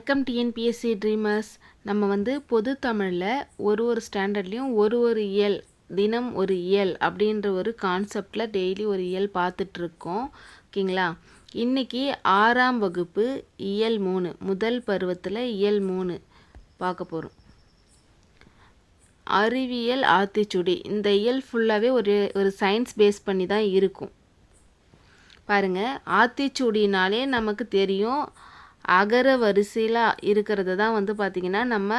வணக்கம் TNPSC dreamers. நம்ம வந்து பொது தமிழில் ஒரு ஸ்டாண்டர்ட்லேயும் ஒரு இயல் தினம் ஒரு இயல் அப்படின்ற ஒரு கான்செப்டில் டெய்லி ஒரு இயல் பார்த்துட்ருக்கோம். ஓகேங்களா? இன்றைக்கி 6ஆம் வகுப்பு இயல் 3 முதல் பருவத்தில் இயல் 3 பார்க்க போகிறோம். அறிவியல் ஆத்திச்சூடி. இந்த இயல் ஃபுல்லாகவே ஒரு சயின்ஸ் பேஸ் பண்ணி தான் இருக்கும். பாருங்கள், ஆத்திச்சூடினாலே நமக்கு தெரியும், அகர வரிசையில் இருக்கிறது தான் வந்து பார்த்திங்கன்னா நம்ம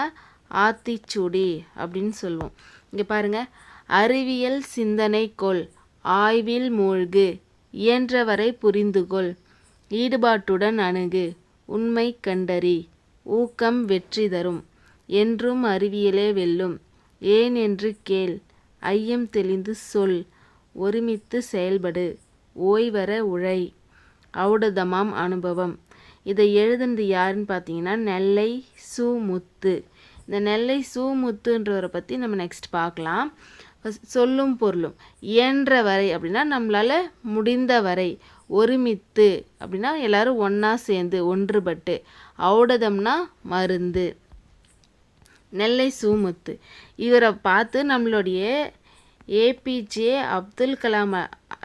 ஆத்திச்சூடி அப்படின்னு சொல்லுவோம். இங்கே பாருங்கள், அறிவியல் சிந்தனை கொள், ஆய்வில் மூழ்கு, இயன்றவரை புரிந்துகொள், ஈடுபாட்டுடன் அணுகு, உண்மை கண்டறி, ஊக்கம் வெற்றி தரும், என்றும் அறிவியலே வெல்லும், ஏன் என்று கேள், ஐயம் தெளிந்து சொல், ஒருமித்து செயல்படு, ஓய்வர உழை, ஔடதமாம் அனுபவம். இதை எழுதுனது யாருன்னு பார்த்தீங்கன்னா நெல்லை சு. முத்து. இந்த நெல்லை சு. முத்துன்றவரை பற்றி நம்ம நெக்ஸ்ட் பார்க்கலாம். சொல்லும் பொருளும். இயன்ற வரை அப்படின்னா நம்மளால் முடிந்த வரை, ஒருமித்து அப்படின்னா எல்லாரும் ஒன்றா சேர்ந்து ஒன்றுபட்டு, ஔடதம்னா மருந்து. நெல்லை சு. முத்து இவரை பார்த்து நம்மளுடைய ஏபிஜே அப்துல் கலாம்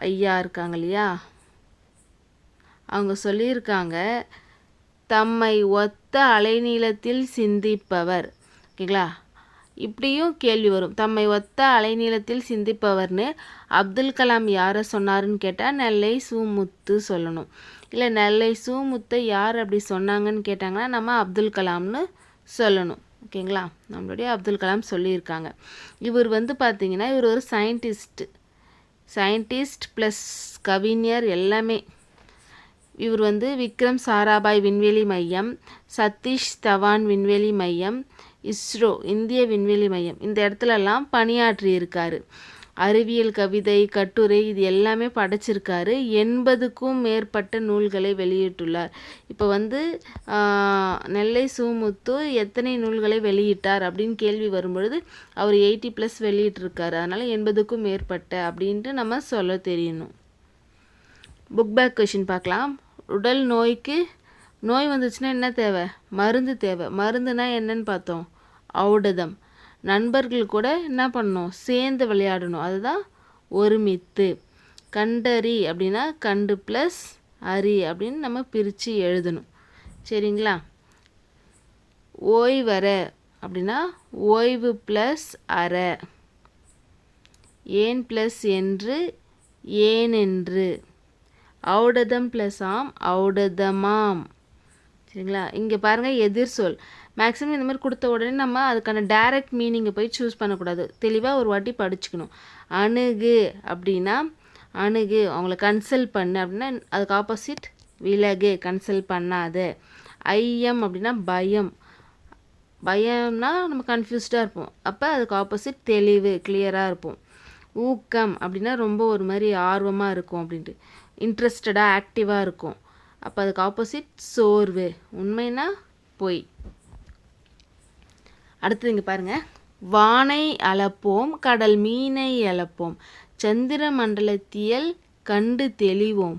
ஐயா இருக்காங்க இல்லையா, அவங்க சொல்லியிருக்காங்க, தம்மை ஒத்த அலைநீளத்தில் சிந்திப்பவர். ஓகேங்களா? இப்படியும் கேள்வி வரும், தம்மை ஒத்த அலைநீளத்தில் சிந்திப்பவர்னு அப்துல் கலாம் யாரை சொன்னாருன்னு கேட்டால் நெல்லை சு. முத்து சொல்லணும். இல்லை நெல்லை சு. முத்தை யார் அப்படி சொன்னாங்கன்னு கேட்டாங்கன்னா நம்ம அப்துல் கலாம்னு சொல்லணும். ஓகேங்களா? நம்மளுடைய அப்துல் கலாம் சொல்லியிருக்காங்க. இவர் வந்து பார்த்திங்கன்னா இவர் ஒரு சயின்டிஸ்ட் ப்ளஸ் கவிஞர் எல்லாமே. இவர் வந்து விக்ரம் சாராபாய் விண்வெளி மையம், சதீஷ் தவான் விண்வெளி மையம், இஸ்ரோ இந்திய விண்வெளி மையம், இந்த இடத்துலலாம் பணியாற்றி இருக்காரு. அறிவியல் கவிதை கட்டுரை இது எல்லாமே படைச்சிருக்காரு. 80க்கும் மேற்பட்ட நூல்களை வெளியிட்டுள்ளார். இப்போ வந்து நெல்லை சு. முத்து எத்தனை நூல்களை வெளியிட்டார் அப்படின்னு கேள்வி வரும்பொழுது அவர் 80+ வெளியிட்டிருக்காரு. அதனால் 80க்கும் மேற்பட்ட அப்படின்ட்டு நம்ம சொல்ல தெரியணும். புக் பேக் கொஷின் பார்க்கலாம். உடல் நோய் வந்துச்சுன்னா என்ன தேவை? மருந்து தேவை. மருந்துனா என்னன்னு பார்த்தோம், ஔடதம். நண்பர்கள் கூட என்ன பண்ணணும், சேர்ந்து விளையாடணும், அதுதான் ஒருமித்து. கண்டறி அப்படின்னா கண்டு ப்ளஸ் அறி அப்படின்னு நம்ம பிரித்து எழுதணும். சரிங்களா? ஓய்வற அப்படின்னா ஓய்வு ப்ளஸ் அற. ஏன் ப்ளஸ் என்று ஏனென்று. ஔடதம் ப்ளஸ் ஆம் ஔடதமாம். சரிங்களா? இங்கே பாருங்கள், எதிர் சொல். மேக்ஸிமம் இந்த மாதிரி கொடுத்த உடனே நம்ம அதுக்கான டைரக்ட் மீனிங்கை போய் சூஸ் பண்ணக்கூடாது. தெளிவாக ஒரு வாட்டி படிச்சுக்கணும். அணுகு அப்படின்னா அணுகு, அவங்கள கன்சல்ட் பண்ணு அப்படின்னா அதுக்கு ஆப்போசிட் விலகு, கன்சல்ட் பண்ணாத. ஐயம் அப்படின்னா பயம். பயம்னா நம்ம கன்ஃபியூஸ்டாக இருப்போம், அப்போ அதுக்கு ஆப்போசிட் தெளிவு, கிளியராக இருப்போம். ஊக்கம் அப்படின்னா ரொம்ப ஒரு மாதிரி ஆர்வமாக இருக்கும் அப்படின்ட்டு, இன்ட்ரெஸ்டடாக ஆக்டிவாக இருக்கும், அப்போ அதுக்கு ஆப்போசிட் சோர்வு. உண்மைனா பொய். அடுத்தது இங்கே பாருங்கள், வானை அளப்போம் கடல் மீனை அளப்போம், சந்திர மண்டலத்தியல் கண்டு தெளிவோம்,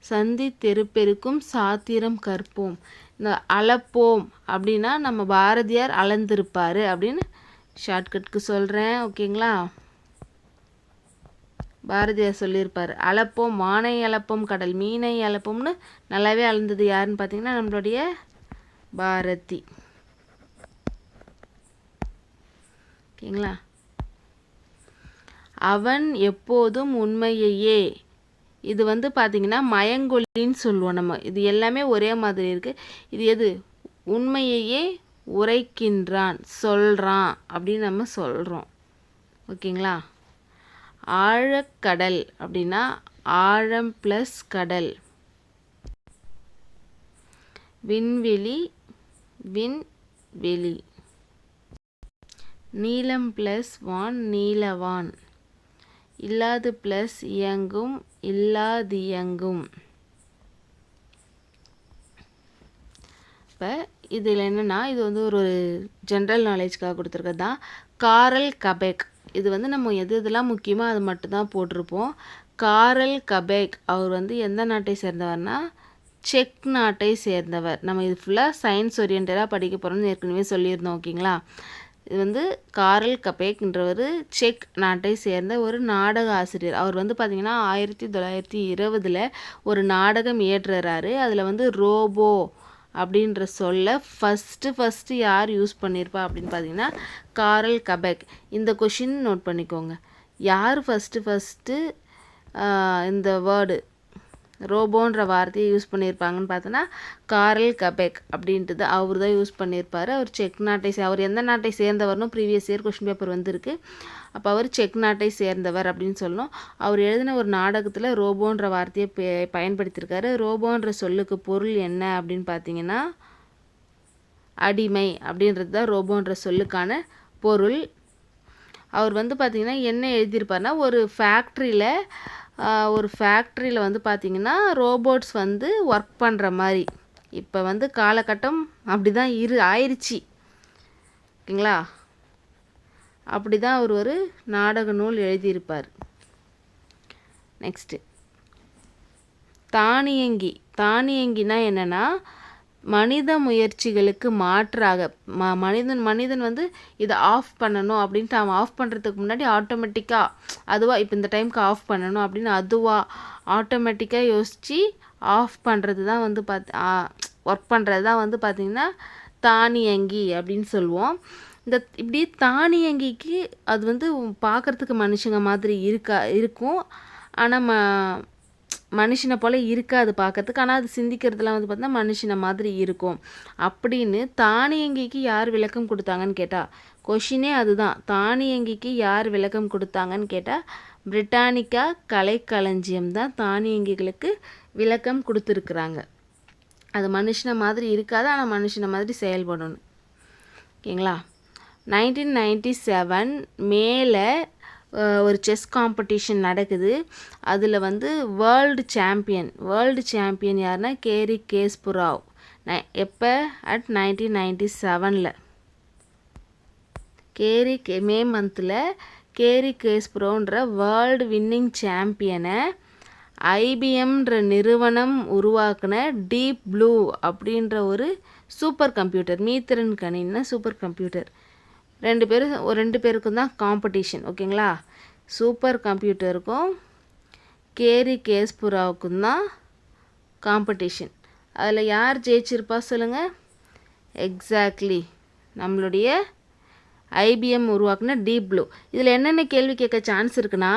சந்தி தெருப்பெருக்கும் சாத்திரம் கற்போம். இந்த அளப்போம் அப்படின்னா நம்ம பாரதியார் அளந்திருப்பார் அப்படின்னு ஷார்ட்கட்க்கு சொல்கிறேன். ஓகேங்களா? பாரதியார் சொல்லியிருப்பார். அளப்போம், வானை அளப்போம் கடல் மீனை அளப்போம்னு நல்லாவே அளந்தது யாருன்னு பார்த்தீங்கன்னா நம்மளுடைய பாரதி. ஓகேங்களா? அவன் எப்போதும் உண்மையையே. இது வந்து பார்த்திங்கன்னா மயங்கொல்லின்னு சொல்லுவோம் நம்ம. இது எல்லாமே ஒரே மாதிரி இருக்குது. இது எது? உண்மையையே உரைக்கின்றான், சொல்கிறான் அப்படின்னு நம்ம சொல்கிறோம். ஓகேங்களா? ஆழக்கடல் அப்படின்னா ஆழம் ப்ளஸ் கடல். விண்வெளி விண்வெளி. நீலம் ப்ளஸ் வான் நீலவான். இல்லாது ப்ளஸ் இயங்கும் இல்லாதியங்கும். இப்போ இதில் என்னென்னா இது வந்து ஒரு ஜென்ரல் நாலேஜ்க்காக கொடுத்துருக்கிறது தான். காரல் கபெக், இது வந்து நம்ம எதெல்லாம் முக்கியமோ அது மட்டும்தான் போட்டிருப்போம். காரல் கபெக் அவர் வந்து எந்த நாட்டை சேர்ந்தவர்னா செக் நாட்டை சேர்ந்தவர். நம்ம இது ஃபுல்லாக சயின்ஸ் ஓரியன்டாக படிக்க போகிறோம்னு ஏற்கனவே சொல்லியிருந்தோம். ஓகேங்களா? இது வந்து காரல் கபேக்ன்றவர் செக் நாட்டை சேர்ந்த ஒரு நாடக ஆசிரியர். அவர் வந்து பார்த்திங்கன்னா 1920 ஒரு நாடகம் இயற்றுறாரு. அதில் வந்து ரோபோ அப்படின்ற சொல்ல ஃபஸ்ட்டு யார் யூஸ் பண்ணியிருப்பா அப்படின்னு பார்த்தீங்கன்னா காரல் கபேக். இந்த கொஷின் நோட் பண்ணிக்கோங்க. யார் ஃபஸ்ட்டு இந்த வேர்டு ரோபோன்ற வார்த்தையை யூஸ் பண்ணியிருப்பாங்கன்னு பார்த்தோன்னா காரல் கபேக் அப்படின்றது அவர் தான் யூஸ் பண்ணியிருப்பார். அவர் செக் நாட்டை அவர் எந்த நாட்டை சேர்ந்தவர்னு ப்ரீவியஸ் இயர் கொஷின் பேப்பர் வந்திருக்கு. அப்போ அவர் செக் நாட்டை சேர்ந்தவர் அப்படின்னு சொல்லணும். அவர் எழுதின ஒரு நாடகத்தில் ரோபோன்ற வார்த்தையை பயன்படுத்தியிருக்காரு. ரோபோன்ற சொல்லுக்கு பொருள் என்ன அப்படின்னு பார்த்தீங்கன்னா அடிமை அப்படின்றது தான் ரோபோன்ற சொல்லுக்கான பொருள். அவர் வந்து பார்த்திங்கன்னா என்ன எழுதியிருப்பார்னா ஒரு ஃபேக்ட்ரியில் வந்து பார்த்திங்கன்னா ரோபோட்ஸ் வந்து ஒர்க் பண்ணுற மாதிரி இப்போ வந்து காலகட்டம் அப்படி தான் ஆயிடுச்சு. ஓகேங்களா? அப்படி தான் அவர் ஒரு நாடக நூல் எழுதியிருப்பார். நெக்ஸ்ட்டு தானியங்கினா என்னென்னா மனித முயற்சிகளுக்கு மாற்றாக மனிதன் வந்து இதை ஆஃப் பண்ணணும் அப்படின்ட்டு அவன் ஆஃப் பண்ணுறதுக்கு முன்னாடி ஆட்டோமேட்டிக்காக அதுவாக இப்போ இந்த டைமுக்கு ஆஃப் பண்ணணும் அப்படின்னு அதுவாக ஆட்டோமேட்டிக்காக யோசித்து ஆஃப் பண்ணுறது தான் வந்து ஒர்க் பண்ணுறது தான் வந்து பார்த்திங்கன்னா தானியங்கி அப்படின்னு சொல்லுவோம். இப்படி தானியங்கிக்கு அது வந்து பார்க்குறதுக்கு மனுஷங்க மாதிரி இருக்கும். ஆனால் மனுஷனை போல் இருக்காது பார்க்கறதுக்கு. ஆனால் அது சிந்திக்கிறதுலாம் வந்து பார்த்தா மனுஷனை மாதிரி இருக்கும் அப்படின்னு தானியங்கிக்கு யார் விளக்கம் கொடுத்தாங்கன்னு கேட்டால் கொஷினே அதுதான். தானியங்கிக்கு யார் விளக்கம் கொடுத்தாங்கன்னு கேட்டால் பிரிட்டானிக்கா கலைக்களஞ்சியம் தான் தானியங்கிகளுக்கு விளக்கம் கொடுத்துருக்குறாங்க. அது மனுஷனை மாதிரி இருக்காது, ஆனால் மனுஷனை மாதிரி செயல்படணும். ஓகேங்களா? 1997 மேலே ஒரு செஸ் காம்படிஷன் நடக்குது. அதில் வந்து வேர்ல்டு சாம்பியன் யாருன்னா கேரி கேஸ்புராவ். எப்போ அட் 1997 மே மந்தில் கேரி கேஸ்புரோன்ற வேர்ல்டு வின்னிங் சாம்பியனை ஐபிஎம்ன்ற நிறுவனம் உருவாக்கின டீப் ப்ளூ அப்படின்ற ஒரு சூப்பர் கம்ப்யூட்டர், மீத்திறன் கணினினா சூப்பர் கம்ப்யூட்டர், ரெண்டு பேருக்கும் தான் காம்படிஷன். ஓகேங்களா? சூப்பர் கம்ப்யூட்டருக்கும் கேரி கேஸ்புராவுக்கும் தான் காம்படிஷன். அதில் யார் ஜெயிச்சிருப்பா சொல்லுங்கள்? எக்ஸாக்ட்லி நம்மளுடைய ஐபிஎம் உருவாக்குன டீப் ப்ளூ. இதில் என்னென்ன கேள்வி கேட்க சான்ஸ் இருக்குன்னா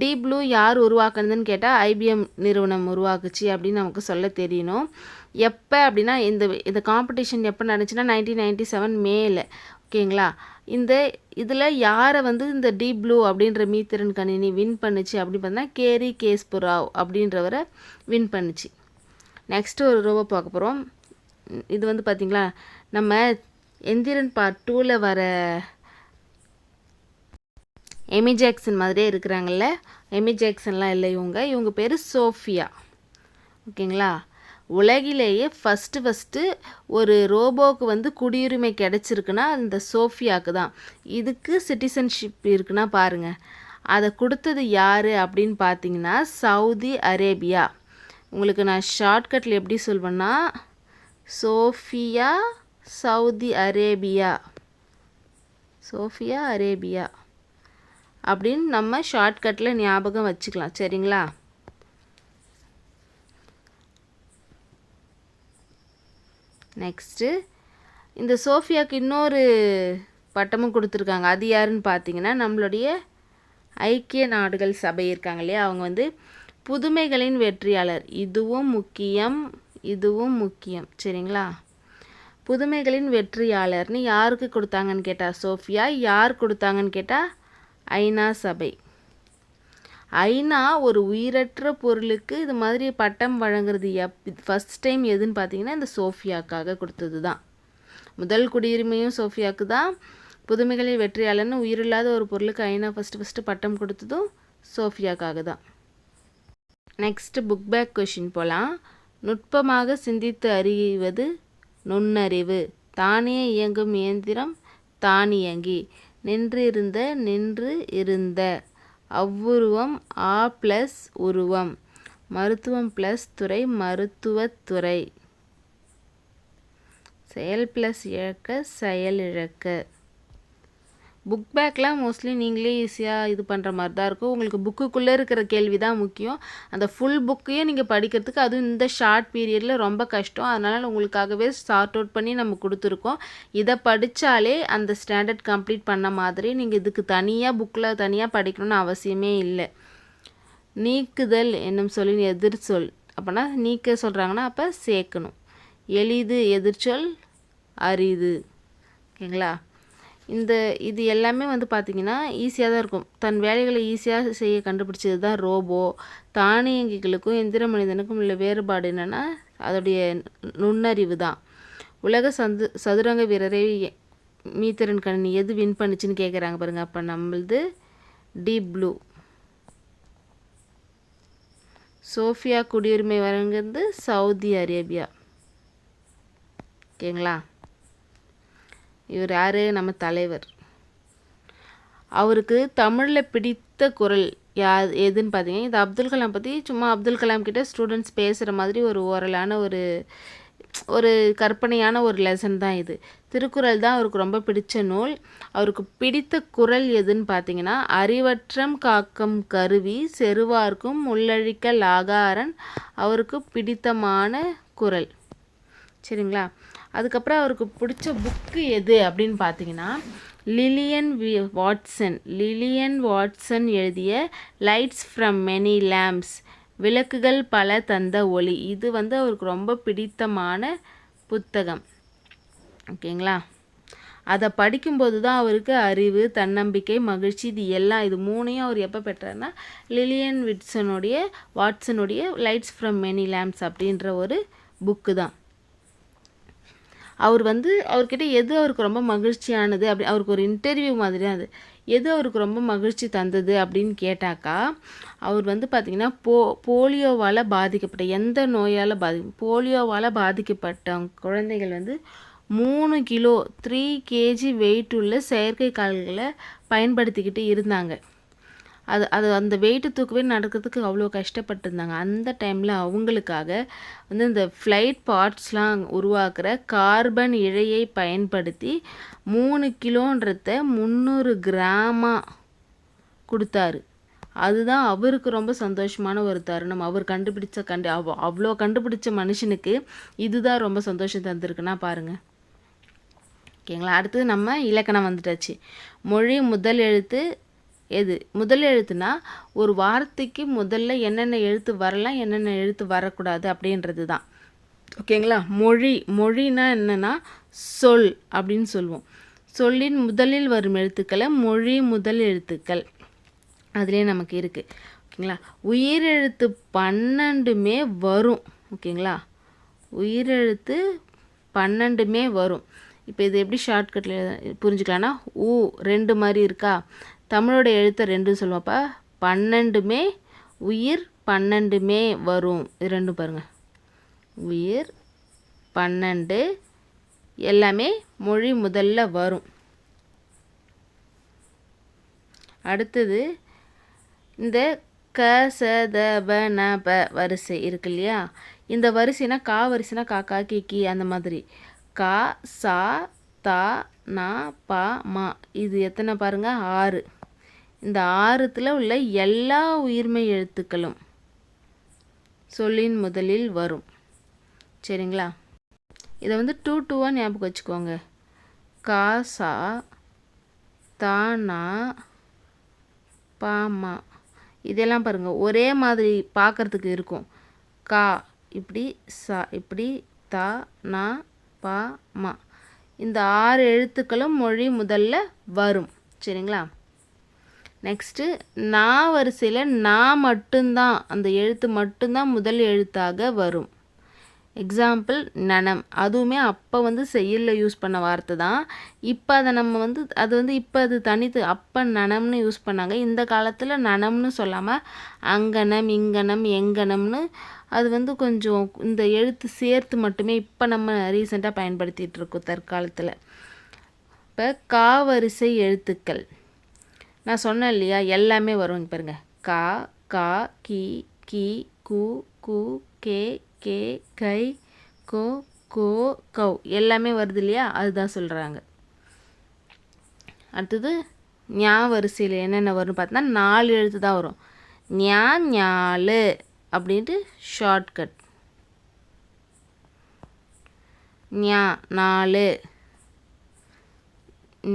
டீப் ப்ளூ யார் உருவாக்குனதுன்னு கேட்டால் ஐபிஎம் நிறுவனம் உருவாக்குச்சு அப்படின்னு நமக்கு சொல்ல தெரியணும். எப்போ அப்படின்னா இந்த காம்படிஷன் எப்போ நடந்துச்சுன்னா 1997 மேல. ஓகேங்களா? இதில் யாரை வந்து இந்த டீப் ப்ளூ அப்படின்ற மீத்திறன் கணினி வின் பண்ணுச்சு அப்படின்னு பார்த்தீங்கன்னா கேரி கேஸ்புராவ் அப்படின்றவரை வின் பண்ணுச்சு. நெக்ஸ்ட்டு ஒரு ரோபோ பார்க்க போகிறோம். இது வந்து பார்த்திங்களா நம்ம எந்திரன் பார்ட் 2ல் வர எமி ஜாக்சன் மாதிரியே இருக்கிறாங்கல்ல. எமி ஜாக்சன்லாம் இல்லை, இவங்க பேர் சோஃபியா. ஓகேங்களா? உலகிலேயே ஃபஸ்ட்டு ஒரு ரோபோவுக்கு வந்து குடியுரிமை கிடச்சிருக்குன்னா இந்த சோஃபியாவுக்கு தான். இதுக்கு சிட்டிசன்ஷிப் இருக்குன்னா பாருங்கள். அதை கொடுத்தது யார் அப்படின்னு பார்த்தீங்கன்னா சவுதி அரேபியா. உங்களுக்கு நான் ஷார்ட்கட்டில் எப்படி சொல்வேன்னா சோஃபியா சவுதி அரேபியா அப்படின்னு நம்ம ஷார்ட்கட்டில் ஞாபகம் வச்சுக்கலாம். சரிங்களா? நெக்ஸ்ட்டு இந்த சோஃபியாவுக்கு இன்னொரு பட்டமும் கொடுத்துருக்காங்க. அது யாருன்னு பார்த்தீங்கன்னா நம்மளுடைய ஐக்கிய நாடுகள் சபை இருக்காங்க இல்லையா, அவங்க வந்து புதுமைகளின் வெற்றியாளர். இதுவும் முக்கியம். சரிங்களா? புதுமைகளின் வெற்றியாளர்னு யாருக்கு கொடுத்தாங்கன்னு கேட்டால் சோஃபியா. யார் கொடுத்தாங்கன்னு கேட்டால் ஐநா சபை. ஐநா ஒரு உயிரற்ற பொருளுக்கு இது மாதிரி பட்டம் வழங்குறது ஃபஸ்ட் டைம் எதுன்னு பார்த்தீங்கன்னா இந்த சோஃபியாக்காக கொடுத்தது தான். முதல் குடியுரிமையும் சோஃபியாவுக்கு தான். புதுமைகளின் வெற்றியாளர்னு உயிரில்லாத ஒரு பொருளுக்கு ஐநா ஃபஸ்ட்டு பட்டம் கொடுத்ததும் சோஃபியாக்காக தான். நெக்ஸ்ட்டு புக் பேக் கொஷின் போகலாம். நுட்பமாக சிந்தித்து அறிவது நுண்ணறிவு. தானே இயங்கும் இயந்திரம் தானியங்கி. நின்று இருந்த அவ்வுருவம் ஆ ப்ளஸ் உருவம். மருத்துவம் ப்ளஸ் துறை மருத்துவத்துறை. செயல் ப்ளஸ் இழக்க செயலிழக்க. புக் பேக்லாம் மோஸ்ட்லி நீங்களே ஈஸியாக இது பண்ணுற மாதிரி தான் இருக்கும். உங்களுக்கு புக்குக்குள்ளே இருக்கிற கேள்வி தான் முக்கியம். அந்த ஃபுல் புக்கையும் நீங்கள் படிக்கிறதுக்கு அதுவும் இந்த ஷார்ட் பீரியடில் ரொம்ப கஷ்டம். அதனால் உங்களுக்காகவே சார்ட் அவுட் பண்ணி நம்ம கொடுத்துருக்கோம். இதை படித்தாலே அந்த ஸ்டாண்டர்ட் கம்ப்ளீட் பண்ண மாதிரி. நீங்கள் இதுக்கு தனியாக புக்கில் தனியாக படிக்கணும்னு அவசியமே இல்லை. நீக்குதல் என்னும் சொல்லின் எதிர்ச்சொல். அப்போனா நீக்க சொல்கிறாங்கன்னா அப்போ சேர்க்கணும். எளிது எதிர்ச்சொல் அரிது. ஓகேங்களா? இது எல்லாமே வந்து பார்த்திங்கன்னா ஈஸியாக தான் இருக்கும். தன் வேலைகளை ஈஸியாக செய்ய கண்டுபிடிச்சது தான் ரோபோ. தானியங்கிகளுக்கும் எந்திர மனிதனுக்கும் உள்ள வேறுபாடு என்னென்னா அதோடைய நுண்ணறிவு தான். உலக சதுரங்க வீரரை மீத்திறன் கணினி எது வின் பண்ணுச்சுன்னு கேட்குறாங்க பாருங்கள். அப்போ நம்மளது டீப் ப்ளூ. சோஃபியா குடியுரிமை வழங்குறது சவுதி அரேபியா. ஓகேங்களா? இவர் யார்? நம்ம தலைவர். அவருக்கு தமிழில் பிடித்த குரல் எதுன்னு பார்த்தீங்கன்னா இது அப்துல் கலாம் பற்றி சும்மா அப்துல் கலாம் கிட்ட ஸ்டூடெண்ட்ஸ் பேசுகிற மாதிரி ஒரு ஓரலான ஒரு கற்பனையான ஒரு லெசன் தான் இது. திருக்குறள் தான் அவருக்கு ரொம்ப பிடிச்ச நூல். அவருக்கு பிடித்த குரல் எதுன்னு பார்த்தீங்கன்னா அறிவற்றம் காக்கும் கருவி செருவார்க்கும் உள்ளழிக்க லாகாரன் அவருக்கு பிடித்தமான குரல். சரிங்களா? அதுக்கப்புறம் அவருக்கு பிடிச்ச புக்கு எது அப்படின்னு பார்த்தீங்கன்னா லிலியன் வாட்சன் எழுதிய லைட்ஸ் ஃப்ரம் மெனி லேம்ப்ஸ் விளக்குகள் பல தந்த ஒளி. இது வந்து அவருக்கு ரொம்ப பிடித்தமான புத்தகம். ஓகேங்களா? அதை படிக்கும்போது தான் அவருக்கு அறிவு, தன்னம்பிக்கை, மகிழ்ச்சி இது மூணையும் அவர் எப்போ பெற்றார்னா லிலியன் வாட்சனுடைய லைட்ஸ் ஃப்ரம் மெனி லேம்ப்ஸ் அப்படின்ற ஒரு புக்கு தான். அவர்கிட்ட எது அவருக்கு ரொம்ப மகிழ்ச்சியானது அவருக்கு ஒரு இன்டர்வியூ மாதிரி தான் அது. எது அவருக்கு ரொம்ப மகிழ்ச்சி தந்தது அப்படின்னு கேட்டாக்கா அவர் பார்த்திங்கன்னா போலியோவால் பாதிக்கப்பட்ட எந்த நோயால் போலியோவால் பாதிக்கப்பட்ட குழந்தைகள் 3 கிலோ 3 kg வெயிட் உள்ள செயற்கை கால்களை பயன்படுத்திக்கிட்டு இருந்தாங்க. அது அந்த வெயிட்டு தூக்கவே நடக்கிறதுக்கு அவ்வளோ கஷ்டப்பட்டுருந்தாங்க. அந்த டைமில் அவங்களுக்காக இந்த ஃப்ளைட் பார்ட்ஸ்லாம் உருவாக்குற கார்பன் இழையை பயன்படுத்தி 3 கிலோன்றத 300 கிராமாக கொடுத்தாரு. அதுதான் அவருக்கு ரொம்ப சந்தோஷமான ஒரு தருணம். அவர் அவ்வளோ கண்டுபிடிச்ச மனுஷனுக்கு இதுதான் ரொம்ப சந்தோஷம் தந்திருக்குன்னா பாருங்கள். ஓகேங்களா? அடுத்தது நம்ம இலக்கணம் வந்துட்டாச்சு. மொழி முதல் எழுத்து எது? முதல் எழுத்துனா ஒரு வார்த்தைக்கு முதல்ல என்னென்ன எழுத்து வரலாம் என்னென்ன எழுத்து வரக்கூடாது அப்படின்றது தான். ஓகேங்களா? மொழினா என்னென்னா சொல் அப்படின்னு சொல்லுவோம். சொல்லின் முதலில் வரும் எழுத்துக்களை மொழி முதல் எழுத்துக்கள் அதுலேயே நமக்கு இருக்குது. ஓகேங்களா? உயிரெழுத்து 12மே வரும். ஓகேங்களா? உயிரெழுத்து 12மே வரும். இப்போ இது எப்படி ஷார்ட்கட்டில் புரிஞ்சுக்கலான்னா 2 மாதிரி இருக்கா? தமிழோட எழுத்தை 2 சொல்லுவாப்பா 12மே உயிர் 12மே வரும். இது 2 பாருங்கள். உயிர் 12 எல்லாமே மொழி முதல்ல வரும். அடுத்தது இந்த க ச த ப ந ப வரிசை இருக்கு இல்லையா? இந்த வரிசைனா கா வரிசைனா காக்கா கி அந்த மாதிரி. கா சா தா நா பா மா இது எத்தனை பாருங்கள்? 6. இந்த 6த்தில் உள்ள எல்லா உயிர்மை எழுத்துக்களும் சொல்லின் முதலில் வரும். சரிங்களா? இதை 2 ஞாபகம் வச்சுக்கோங்க. கா சா தா நா பா மா இதெல்லாம் பாருங்கள் ஒரே மாதிரி பார்க்குறதுக்கு இருக்கும். கா இப்படி, சா இப்படி, தா நா பா மா இந்த 6 எழுத்துக்களும் மொழி முதல்ல வரும். சரிங்களா? நெக்ஸ்ட்டு நா வரிசையில் நா மட்டும்தான் அந்த எழுத்து மட்டும்தான் முதல் எழுத்தாக வரும். எக்ஸாம்பிள் நனம். அதுவுமே அப்போ செய்யுளில் யூஸ் பண்ண வார்த்தை தான். இப்போ அதை நம்ம இப்போ அது தனித்து அப்போ நனம்னு யூஸ் பண்ணாங்க. இந்த காலத்தில் நனம்னு சொல்லாமல் அங்கனம் இங்கனம் எங்கனம்னு அது கொஞ்சம் இந்த எழுத்து சேர்த்து மட்டுமே இப்போ நம்ம ரீசெண்டாக பயன்படுத்திகிட்டு இருக்கோம் தற்காலத்தில். இப்போ கா வரிசை எழுத்துக்கள் நான் சொன்னேன் இல்லையா? எல்லாமே வரும். பாருங்கள் கா கா கி கி கு கு கே கே கை கோ கோ கௌ எல்லாமே வருது இல்லையா, அதுதான் சொல்கிறாங்க. அடுத்தது ஞா வரிசையில் என்னென்ன வரும்னு பார்த்தோன்னா 4 எழுத்து தான் வரும். ஞா ஞாலு அப்படின்ட்டு ஷார்ட்கட். ஞா 4,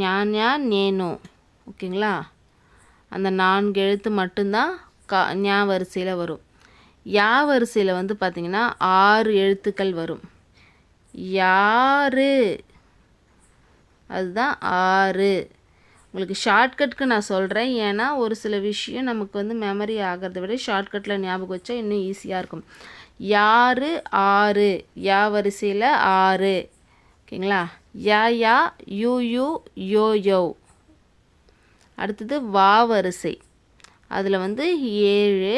ஞா ஞா நேனு. ஓகேங்களா, அந்த 4 எழுத்து மட்டும்தான் ஞா வரிசையில் வரும். யா வரிசையில் வந்து பார்த்திங்கன்னா 6 எழுத்துக்கள் வரும். யாரு, அதுதான் 6. உங்களுக்கு ஷார்ட்கட்க்கு நான் சொல்கிறேன், ஏன்னா ஒரு சில விஷயம் நமக்கு வந்து மெமரி ஆகிறத விட ஷார்ட்கட்டில் ஞாபகம் வச்சா இன்னும் ஈஸியாக இருக்கும். யாரு 6, யா வரிசையில் 6. ஓகேங்களா, யா யா யூ யூ யோ யோ. அடுத்தது வா வரிசை, அதில் வந்து 7.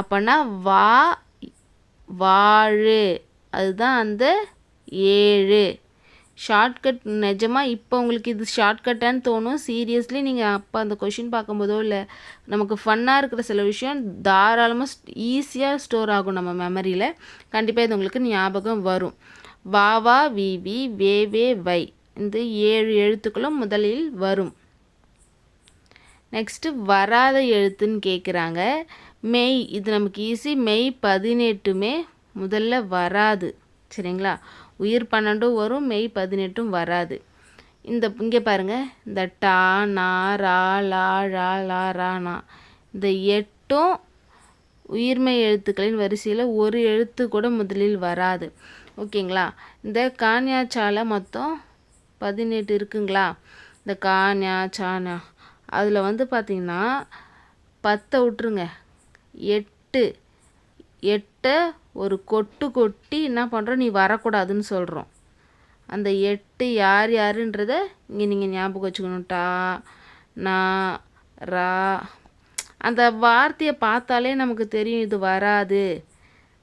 அப்போனா வா வாழு, அதுதான் அந்த 7. ஷார்ட்கட் நிஜமாக இப்போ உங்களுக்கு இது ஷார்ட்கட்டான்னு தோணும். சீரியஸ்லி நீங்கள் அப்போ அந்த கொஷின் பார்க்கும்போதோ இல்லை நமக்கு ஃபன்னாக இருக்கிற சில விஷயம் தாராளமாக ஈஸியாக ஸ்டோர் ஆகும் நம்ம மெமரியில். கண்டிப்பாக இது உங்களுக்கு ஞாபகம் வரும். வா வா வி வி வே வே வை, இந்த 7 எழுத்துக்களும் முதலில் வரும். நெக்ஸ்ட்டு வராத எழுத்துன்னு கேட்குறாங்க. மெய், இது நமக்கு ஈஸி. மெய் 18மே முதல்ல வராது. சரிங்களா, உயிர் 12 வரும், மெய் 18 வராது. இந்த இங்கே பாருங்கள், இந்த டா நா ரா லா ழா லா ரா நா, இந்த 8ம் உயிர்மெய் எழுத்துக்களின் வரிசையில் ஒரு எழுத்து கூட முதலில் வராது. ஓகேங்களா, இந்த கான்யாச்சால மொத்தம் 18 இருக்குங்களா. இந்த கான்யா சானா அதில் வந்து பார்த்திங்கன்னா 10 விட்டுருங்க, 8 ஒரு கொட்டு கொட்டி என்ன பண்ணுறோம், நீ வரக்கூடாதுன்னு சொல்கிறோம். அந்த 8 யார் யாருன்றதை இங்கே நீங்கள் ஞாபகம் வச்சுக்கணும். டா நா ரா, அந்த வார்த்தையை பார்த்தாலே நமக்கு தெரியும் இது வராது.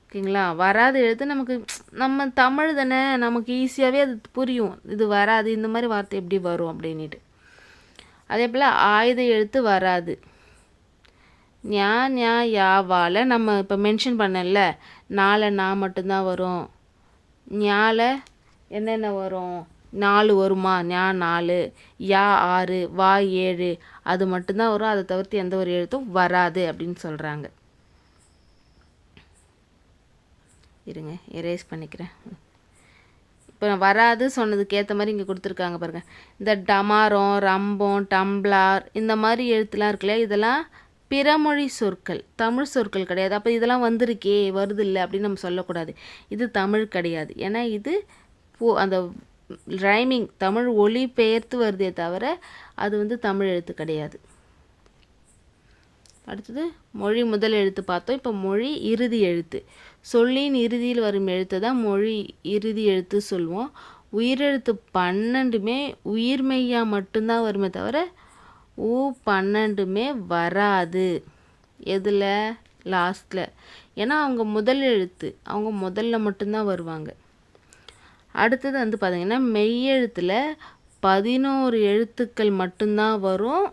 ஓகேங்களா, வராது எழுத்து நமக்கு, நம்ம தமிழ் தானே, நமக்கு ஈஸியாகவே அது புரியும். இது வராது, இந்த மாதிரி வார்த்தை எப்படி வரும் அப்படின்ட்டு. அதே போல் ஆயுத எழுத்து வராது. ஞா ஞா யாவால் நம்ம இப்போ மென்ஷன் பண்ணல, 4 நான் மட்டும்தான் வரும். ஞால என்னென்ன வரும், 4 வருமா, ஞா 4, யா 6, வா 7, அது மட்டும்தான் வரும். அதை தவிர்த்து எந்த ஒரு எழுத்தும் வராது அப்படின்னு சொல்கிறாங்க. இருங்க, எரேஸ் பண்ணிக்கிறேன். இப்போ நான் வராது சொன்னதுக்கு ஏற்ற மாதிரி இங்கே கொடுத்துருக்காங்க பாருங்கள். இந்த டமாரம், ரம்பம், டம்ளார், இந்த மாதிரி எழுத்துலாம் இருக்குல்ல, இதெல்லாம் பிறமொழி சொற்கள், தமிழ் சொற்கள் கிடையாது. அப்போ இதெல்லாம் வந்திருக்கே வருது இல்லை அப்படின்னு நம்ம சொல்லக்கூடாது. இது தமிழ் கிடையாது. ஏன்னா இது அந்த ரைமிங் தமிழ் ஒலி பெயர்த்து வருதே தவிர அது வந்து தமிழ் எழுத்து கிடையாது. அடுத்தது மொழி முதல் எழுத்து பார்த்தோம். இப்போ மொழி இறுதி எழுத்து. சொல்லின் இறுதியில் வரும் எழுத்து தான் மொழி இறுதி எழுத்து சொல்லுவோம். உயிரெழுத்து 12மே உயிர்மெய்யாக மட்டும்தான் வருமே தவிர 12மே வராது. எதில், லாஸ்ட்டில். ஏன்னா அவங்க முதல் எழுத்து, அவங்க முதல்ல மட்டும்தான் வருவாங்க. அடுத்தது வந்து பார்த்திங்கன்னா மெய்யெழுத்தில் 11 எழுத்துக்கள் மட்டும்தான் வரும்,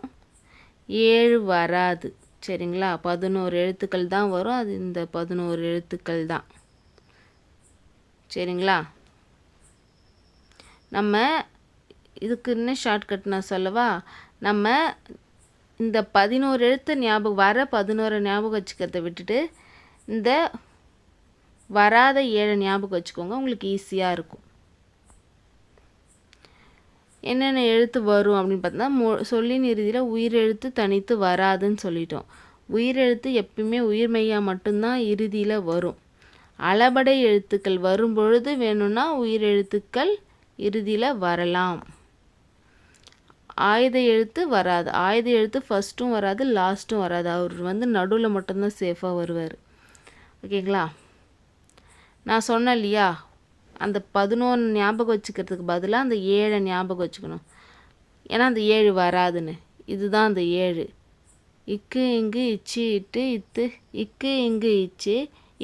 7 வராது. சரிங்களா, 11 எழுத்துக்கள் தான் வரும். அது இந்த 11 எழுத்துக்கள் தான். சரிங்களா, நம்ம இதுக்கு இன்னும் ஷார்ட்கட் நான் சொல்லவா. நம்ம இந்த 11 எழுத்து ஞாபகம் வர 11 ஞாபகம் வச்சுக்கிறத விட்டுட்டு இந்த வராத 7 ஞாபகம் வச்சுக்கோங்க, உங்களுக்கு ஈஸியாக இருக்கும். என்னென்ன எழுத்து வரும் அப்படின்னு பார்த்தோன்னா சொல்லின் இறுதியில் உயிரெழுத்து தனித்து வராதுன்னு சொல்லிட்டோம். உயிரெழுத்து எப்பயுமே உயிர்மெய்யாக மட்டும்தான் இறுதியில் வரும். அளபடை எழுத்துக்கள் வரும் பொழுது வேணும்னா உயிரெழுத்துக்கள் இறுதியில் வரலாம். ஆயுத எழுத்து வராது. ஆயுத எழுத்து ஃபஸ்ட்டும் வராது, லாஸ்ட்டும் வராது. அவர் வந்து நடுவில் மட்டும்தான் சேஃபாக வருவார். ஓகேங்களா, நான் சொன்னேன் இல்லையா, அந்த 11 ஞாபகம் வச்சுக்கிறதுக்கு பதிலாக அந்த 7 ஞாபகம் வச்சுக்கணும். ஏன்னா அந்த 7 வராதுன்னு. இதுதான் அந்த 7. இக்கு இங்கு இச்சு இட்டு இத்து, இக்கு இங்கு இச்சு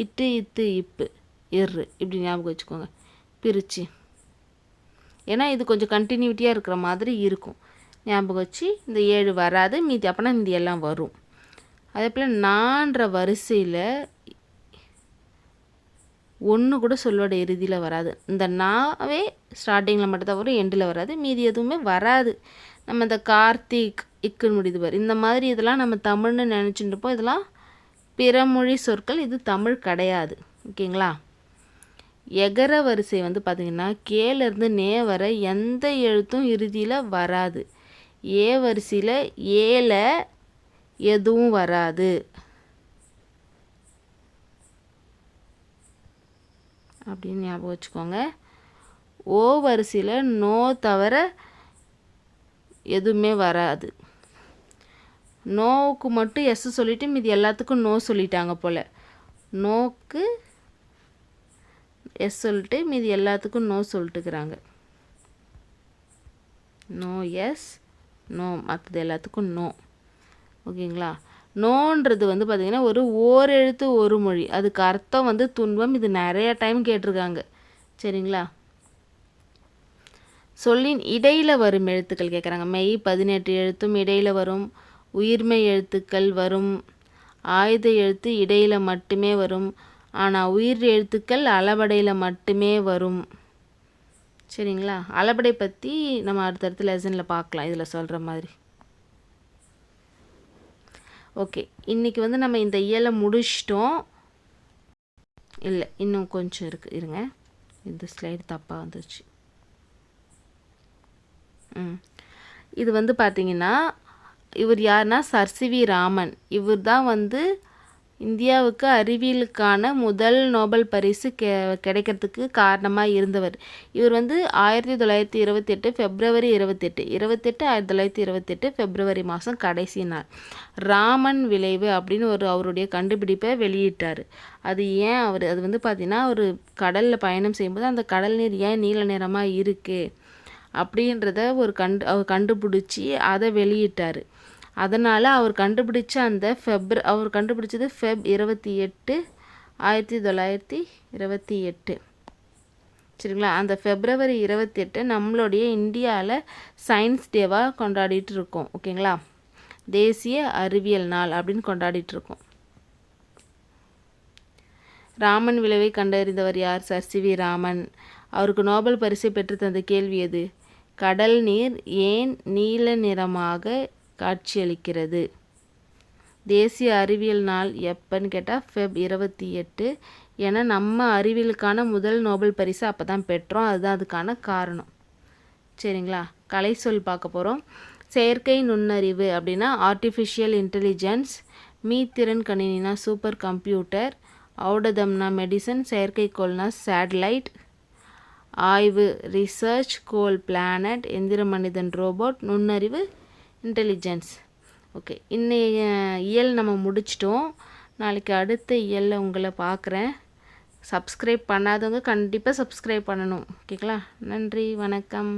இட்டு இத்து இப்பு இரு, இப்படி ஞாபகம் வச்சுக்கோங்க பிரித்து. ஏன்னா இது கொஞ்சம் கண்டினியூட்டியாக இருக்கிற மாதிரி இருக்கும். ஞாபகம் வச்சு இந்த 7 வராது, மீதி அப்போனா இந்த எல்லாம் வரும். அதே போல் நான்ற வரிசையில் ஒன்று கூட சொல்லோட இறுதியில் வராது. இந்த நாவே ஸ்டார்டிங்கில் மட்டும்தான் வரும், எண்டில் வராது. மீதி எதுவுமே வராது. நம்ம இந்த கார்த்திக் இக்குன்னு முடியுது பாரு, இந்த மாதிரி இதெல்லாம் நம்ம தமிழ்னு நினச்சிட்டு இருப்போம். இதெல்லாம் பிறமொழி சொற்கள், இது தமிழ் கிடையாது. ஓகேங்களா? எகர வரிசை வந்து பார்த்திங்கன்னா கேலேருந்து நே வர எந்த எழுத்தும் இறுதியில் வராது. ஏ வரிசையில் ஏல எதுவும் வராது அப்படின்னு ஞாபகம் வச்சுக்கோங்க. ஓ வரிசையில் நோ தவிர எதுவுமே வராது. நோவுக்கு மட்டும் எஸ் சொல்லிவிட்டு மீதி எல்லாத்துக்கும் நோ சொல்லிட்டாங்க போல். நோக்கு எஸ் சொல்லிட்டு மீதி எல்லாத்துக்கும் நோ சொல்லிட்டுக்கிறாங்க. நோ எஸ் நோ, மற்றது எல்லாத்துக்கும் நோ. ஓகேங்களா? நோன்றது வந்து பார்த்திங்கன்னா ஒரு ஓரெழுத்து ஒரு மொழி, அதுக்கு அர்த்தம் வந்து துன்பம். இது நிறைய டைம் கேட்டிருக்காங்க. சரிங்களா? சொல்லின் இடையில் வரும் எழுத்துக்கள் கேட்குறாங்க. மெய் 18 எழுத்தும் இடையில் வரும். உயிர்மெய் எழுத்துக்கள் வரும். ஆயுத எழுத்து இடையில் மட்டுமே வரும். ஆனால் உயிர் எழுத்துக்கள் அளபடையில் மட்டுமே வரும். சரிங்களா? அளபடை பற்றி நம்ம அடுத்தடுத்த லெசனில் பார்க்கலாம், இதில் சொல்கிற மாதிரி. ஓகே, இன்றைக்கி வந்து நம்ம இந்த இயலை முடிச்சிட்டோம். இல்லை, இன்னும் கொஞ்சம் இருக்குது, இருங்க. இந்த ஸ்லைடு தப்பாக வந்துச்சு. இது வந்து பார்த்திங்கன்னா இவர் யாருன்னா சர் சி வி ராமன். இவர் தான் வந்து இந்தியாவுக்கு அறிவியலுக்கான முதல் நோபல் பரிசு கிடைக்கிறதுக்கு காரணமாக இருந்தவர். இவர் வந்து 1928 ஃபெப்ரவரி 28 1928 ஃபெப்ரவரி மாதம் கடைசி நாள் ராமன் விளைவு அப்படின்னு அவருடைய கண்டுபிடிப்பை வெளியிட்டார். அது ஏன் அது வந்து பார்த்திங்கன்னா ஒரு கடலில் பயணம் செய்யும்போது அந்த கடல் நீர் ஏன் நீல நிறமாக இருக்குது அப்படின்றத அவர் கண்டுபிடிச்சி அதை வெளியிட்டார். அதனால் அவர் கண்டுபிடிச்ச அந்த அவர் கண்டுபிடிச்சது ஃபெப் 28 1928. சரிங்களா? அந்த ஃபெப்ரவரி 28 நம்மளுடைய இந்தியாவில் சயின்ஸ் டேவாக கொண்டாடிட்டு இருக்கோம். ஓகேங்களா? தேசிய அறிவியல் நாள் அப்படின்னு கொண்டாடிட்டு இருக்கோம். ராமன் விளைவை கண்டறிந்தவர் யார்? Sir C V Raman. அவருக்கு நோபல் பரிசை பெற்று தந்த கேள்வி எது? கடல் நீர் ஏன் நீல நிறமாக காட்சியளிக்கிறது? தேசிய அறிவியல் நாள் எப்போன்னு கேட்டால் ஃபெப் 28. ஏன்னா நம்ம அறிவியலுக்கான முதல் நோபல் பரிசு அப்போ தான் பெற்றோம். அதுதான் அதுக்கான காரணம். சரிங்களா? கலை சொல் பார்க்க போகிறோம். செயற்கை நுண்ணறிவு அப்படின்னா ஆர்டிஃபிஷியல் இன்டெலிஜென்ஸ். மீத்திறன் கணினினா சூப்பர் கம்ப்யூட்டர். ஔடதம்னா மெடிசன். செயற்கைக்கோள்னா சேட்டலைட். ஆய்வு ரிசர்ச். கோல் பிளானட். எந்திர மனிதன் ரோபோட். நுண்ணறிவு இன்டெலிஜென்ஸ். ஓகே, இன்னைய இயல் நம்ம முடிச்சிட்டோம். நாளைக்கு அடுத்த இயலில் உங்களை பார்க்குறேன். சப்ஸ்கிரைப் பண்ணாதவங்க கண்டிப்பாக சப்ஸ்கிரைப் பண்ணணும். ஓகேங்களா? நன்றி, வணக்கம்.